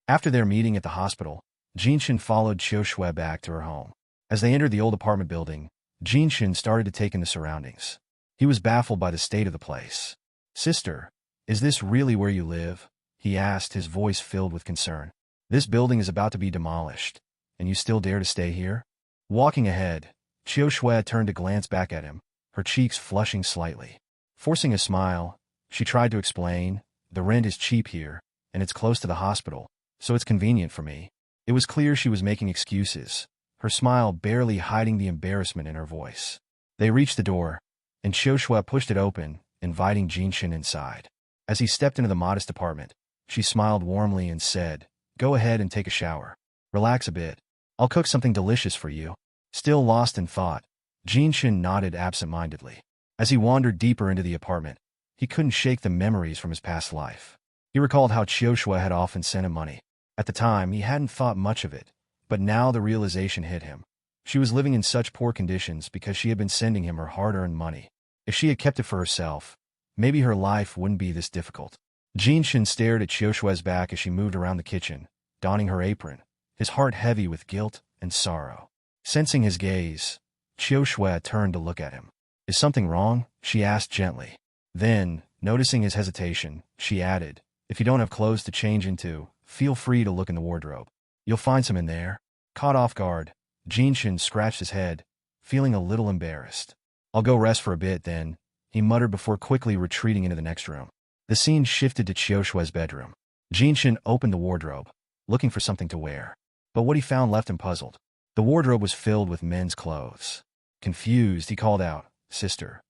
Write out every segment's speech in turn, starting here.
After their meeting at the hospital, Jinshin followed Qiushui back to her home. As they entered the old apartment building, Jinshin started to take in the surroundings. He was baffled by the state of the place. "Sister, is this really where you live?" he asked, his voice filled with concern. "This building is about to be demolished, and you still dare to stay here?" Walking ahead, Qiushui turned to glance back at him, her cheeks flushing slightly. Forcing a smile, she tried to explain, "The rent is cheap here, and it's close to the hospital, so it's convenient for me." It was clear she was making excuses, her smile barely hiding the embarrassment in her voice. They reached the door, and Qiushui pushed it open, inviting Jinshin inside. As he stepped into the modest apartment, she smiled warmly and said, "Go ahead and take a shower. Relax a bit. I'll cook something delicious for you." Still lost in thought, Jinshin nodded absent-mindedly. As he wandered deeper into the apartment, he couldn't shake the memories from his past life. He recalled how Qiushui had often sent him money. At the time, he hadn't thought much of it, but now the realization hit him. She was living in such poor conditions because she had been sending him her hard-earned money. If she had kept it for herself, maybe her life wouldn't be this difficult. Jinshin stared at Qiushui's back as she moved around the kitchen, donning her apron, his heart heavy with guilt and sorrow. Sensing his gaze, Qiushui turned to look at him. "Is something wrong?" she asked gently. Then, noticing his hesitation, she added, "If you don't have clothes to change into, feel free to look in the wardrobe. You'll find some in there." Caught off guard, Jinshin scratched his head, feeling a little embarrassed. "I'll go rest for a bit then," he muttered before quickly retreating into the next room. The scene shifted to Qiushui's bedroom. Jinshin opened the wardrobe, looking for something to wear. But what he found left him puzzled. The wardrobe was filled with men's clothes. Confused, he called out, "Sister,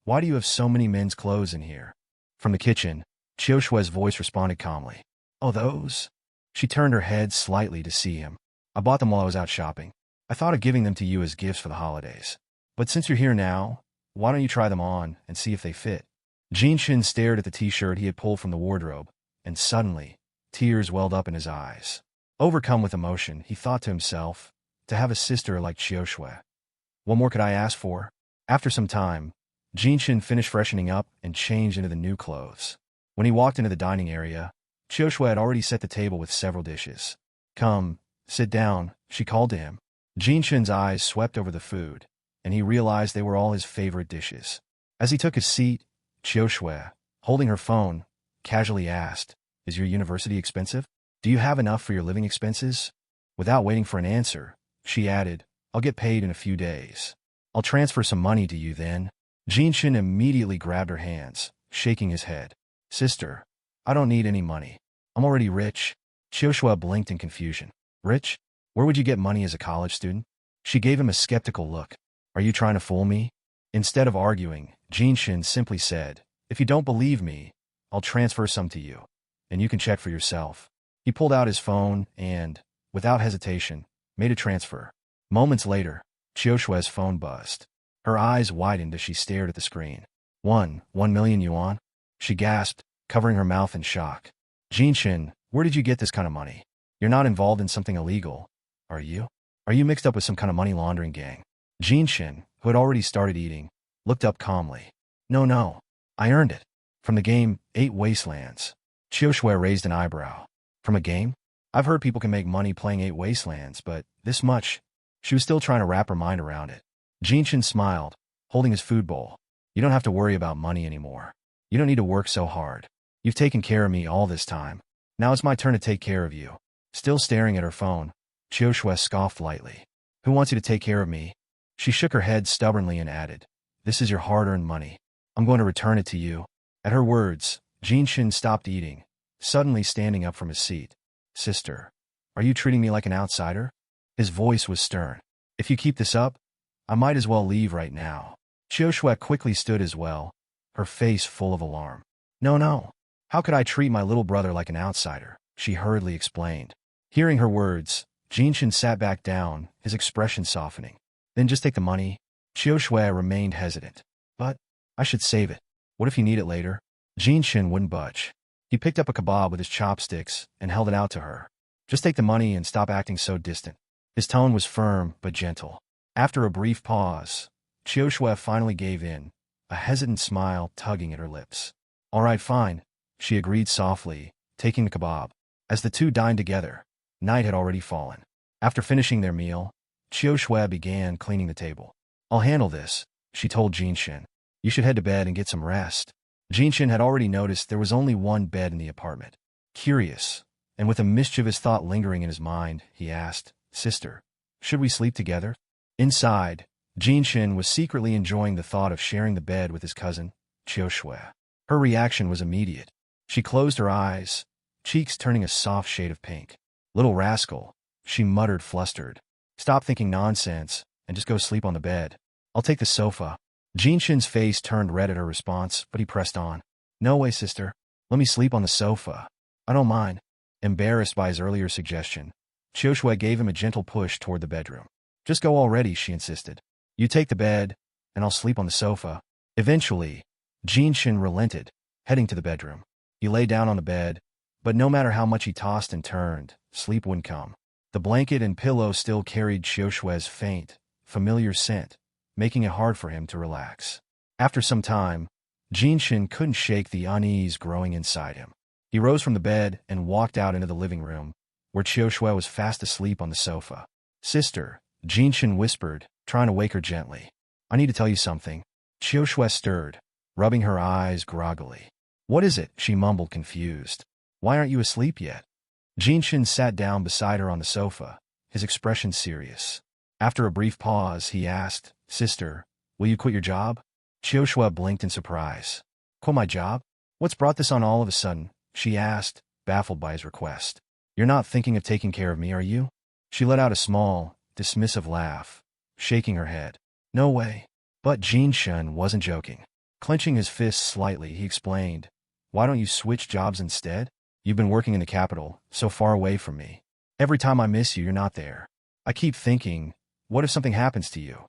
why do you have so many men's clothes in here?" From the kitchen, Qiushui's voice responded calmly. "Oh, those?" She turned her head slightly to see him. "I bought them while I was out shopping. I thought of giving them to you as gifts for the holidays. But since you're here now, why don't you try them on and see if they fit?" Jinshin stared at the t-shirt he had pulled from the wardrobe, and suddenly, tears welled up in his eyes. Overcome with emotion, he thought to himself, to have a sister like Qiushui. What more could I ask for? After some time, Jinshin finished freshening up and changed into the new clothes. When he walked into the dining area, Qiushui had already set the table with several dishes. "Come, sit down," she called to him. Jinshin's eyes swept over the food, and he realized they were all his favorite dishes. As he took his seat, Qiushui, holding her phone, casually asked, "Is your university expensive? Do you have enough for your living expenses?" Without waiting for an answer, she added, "I'll get paid in a few days. I'll transfer some money to you then." Jinshin immediately grabbed her hands, shaking his head. "Sister, I don't need any money. I'm already rich." Qiushui blinked in confusion. "Rich? Where would you get money as a college student?" She gave him a skeptical look. "Are you trying to fool me?" Instead of arguing, Jinshin simply said, "If you don't believe me, I'll transfer some to you, and you can check for yourself." He pulled out his phone and, without hesitation, made a transfer. Moments later, Qiushui's phone buzzed. Her eyes widened as she stared at the screen. 1 million yuan? She gasped, covering her mouth in shock. "Jinshin, where did you get this kind of money? You're not involved in something illegal, are you? Are you mixed up with some kind of money laundering gang?" Jinshin, who had already started eating, looked up calmly. No, I earned it. From the game 8 Wastelands." Qiushui raised an eyebrow. "From a game? I've heard people can make money playing 8 Wastelands, but this much?" She was still trying to wrap her mind around it. Jinshin smiled, holding his food bowl. "You don't have to worry about money anymore. You don't need to work so hard. You've taken care of me all this time. Now it's my turn to take care of you." Still staring at her phone, Qiushui scoffed lightly. "Who wants you to take care of me?" She shook her head stubbornly and added, "This is your hard-earned money. I'm going to return it to you." At her words, Jinshin stopped eating, suddenly standing up from his seat. "Sister, are you treating me like an outsider?" His voice was stern. "If you keep this up, I might as well leave right now." Qiushui quickly stood as well, her face full of alarm. No. How could I treat my little brother like an outsider?" she hurriedly explained. Hearing her words, Jinshin sat back down, his expression softening. "Then just take the money." Qiushui remained hesitant. "But I should save it. What if you need it later?" Jinshin wouldn't budge. He picked up a kebab with his chopsticks and held it out to her. "Just take the money and stop acting so distant." His tone was firm but gentle. After a brief pause, Qiushui finally gave in, a hesitant smile tugging at her lips. "All right, fine," she agreed softly, taking the kebab. As the two dined together, night had already fallen. After finishing their meal, Qiu began cleaning the table. "I'll handle this," she told Jinshin. "You should head to bed and get some rest." Jinshin had already noticed there was only one bed in the apartment. Curious, and with a mischievous thought lingering in his mind, he asked, "Sister, should we sleep together?" Inside, Jinshin was secretly enjoying the thought of sharing the bed with his cousin, Qiu. Her reaction was immediate. She closed her eyes, cheeks turning a soft shade of pink. "Little rascal," she muttered flustered. "Stop thinking nonsense, and just go sleep on the bed. I'll take the sofa." Jinshin's face turned red at her response, but he pressed on. "No way, sister. Let me sleep on the sofa. I don't mind." Embarrassed by his earlier suggestion, Qiu gave him a gentle push toward the bedroom. "Just go already," she insisted. "You take the bed, and I'll sleep on the sofa." Eventually, Jinshin relented, heading to the bedroom. He lay down on the bed, but no matter how much he tossed and turned, sleep wouldn't come. The blanket and pillow still carried Qiu's faint, familiar scent, making it hard for him to relax. After some time, Jinshin couldn't shake the unease growing inside him. He rose from the bed and walked out into the living room, where Qiu was fast asleep on the sofa. "Sister," Jinshin whispered, trying to wake her gently. "I need to tell you something." Qiu stirred, rubbing her eyes groggily. "What is it?" she mumbled, confused. "Why aren't you asleep yet?" Jinshin sat down beside her on the sofa, his expression serious. After a brief pause, he asked, "Sister, will you quit your job?" Qiu blinked in surprise. "Quit my job? What's brought this on all of a sudden?" she asked, baffled by his request. "You're not thinking of taking care of me, are you?" She let out a small, dismissive laugh, shaking her head. "No way." But Jinshin wasn't joking. Clenching his fists slightly, he explained, "Why don't you switch jobs instead? You've been working in the capital, so far away from me. Every time I miss you, you're not there. I keep thinking, what if something happens to you?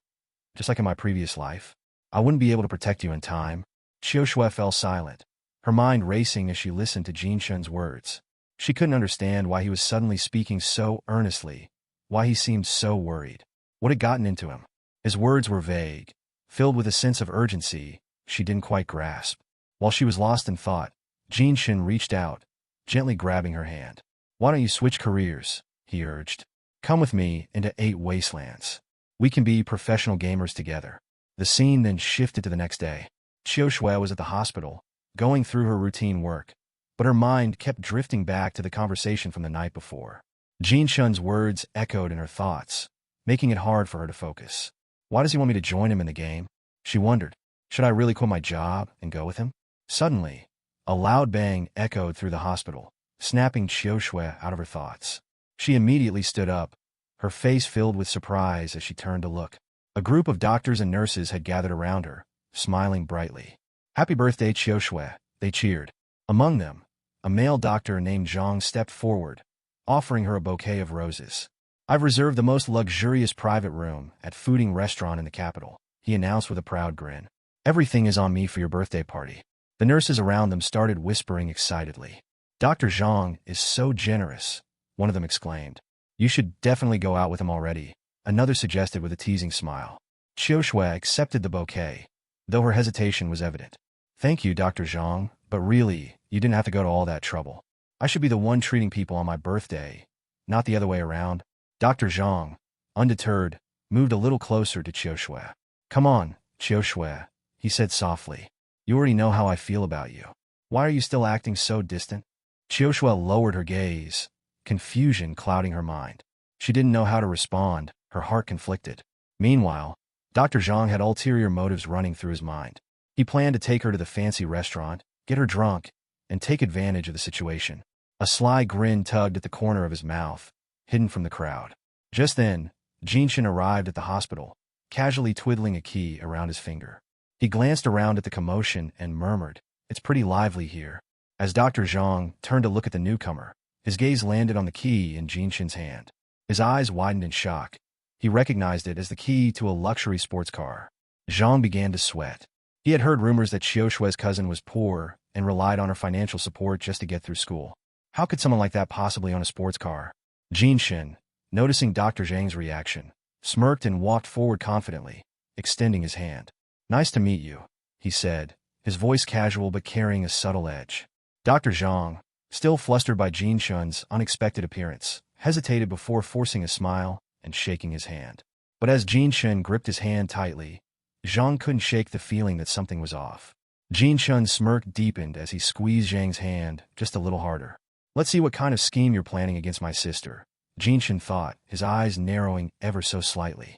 Just like in my previous life? I wouldn't be able to protect you in time." Qiu fell silent, her mind racing as she listened to Jinshin's words. She couldn't understand why he was suddenly speaking so earnestly, why he seemed so worried. What had gotten into him? His words were vague, filled with a sense of urgency she didn't quite grasp. While she was lost in thought, Jinshin reached out, gently grabbing her hand. "Why don't you switch careers?" he urged. "Come with me into 8 Wastelands. We can be professional gamers together." The scene then shifted to the next day. Qiu was at the hospital, going through her routine work, but her mind kept drifting back to the conversation from the night before. Jinshin's words echoed in her thoughts, making it hard for her to focus. Why does he want me to join him in the game? She wondered. Should I really quit my job and go with him? Suddenly, a loud bang echoed through the hospital, snapping Qiu out of her thoughts. She immediately stood up, her face filled with surprise as she turned to look. A group of doctors and nurses had gathered around her, smiling brightly. "Happy birthday, Qiu," they cheered. Among them, a male doctor named Zhang stepped forward, offering her a bouquet of roses. "I've reserved the most luxurious private room at fooding restaurant in the capital," he announced with a proud grin. "Everything is on me for your birthday party." The nurses around them started whispering excitedly. "Dr. Zhang is so generous," one of them exclaimed. "You should definitely go out with him already," another suggested with a teasing smile. Qiu accepted the bouquet, though her hesitation was evident. "Thank you, Dr. Zhang, but really, you didn't have to go to all that trouble. I should be the one treating people on my birthday, not the other way around." Dr. Zhang, undeterred, moved a little closer to Qiu. "Come on, Qiu," he said softly. "You already know how I feel about you. Why are you still acting so distant?" Qiu lowered her gaze, confusion clouding her mind. She didn't know how to respond, her heart conflicted. Meanwhile, Dr. Zhang had ulterior motives running through his mind. He planned to take her to the fancy restaurant, get her drunk, and take advantage of the situation. A sly grin tugged at the corner of his mouth, hidden from the crowd. Just then, Jinshin arrived at the hospital, casually twiddling a key around his finger. He glanced around at the commotion and murmured, "It's pretty lively here." As Dr. Zhang turned to look at the newcomer, his gaze landed on the key in Jinshin's hand. His eyes widened in shock. He recognized it as the key to a luxury sports car. Zhang began to sweat. He had heard rumors that Qiu's cousin was poor and relied on her financial support just to get through school. How could someone like that possibly own a sports car? Jinshin, noticing Dr. Zhang's reaction, smirked and walked forward confidently, extending his hand. "Nice to meet you," he said, his voice casual but carrying a subtle edge. Dr. Zhang, still flustered by Jin Shun's unexpected appearance, hesitated before forcing a smile and shaking his hand. But as Jin Shun gripped his hand tightly, Zhang couldn't shake the feeling that something was off. Jin Shun's smirk deepened as he squeezed Zhang's hand just a little harder. Let's see what kind of scheme you're planning against my sister, Jin Shun thought, his eyes narrowing ever so slightly.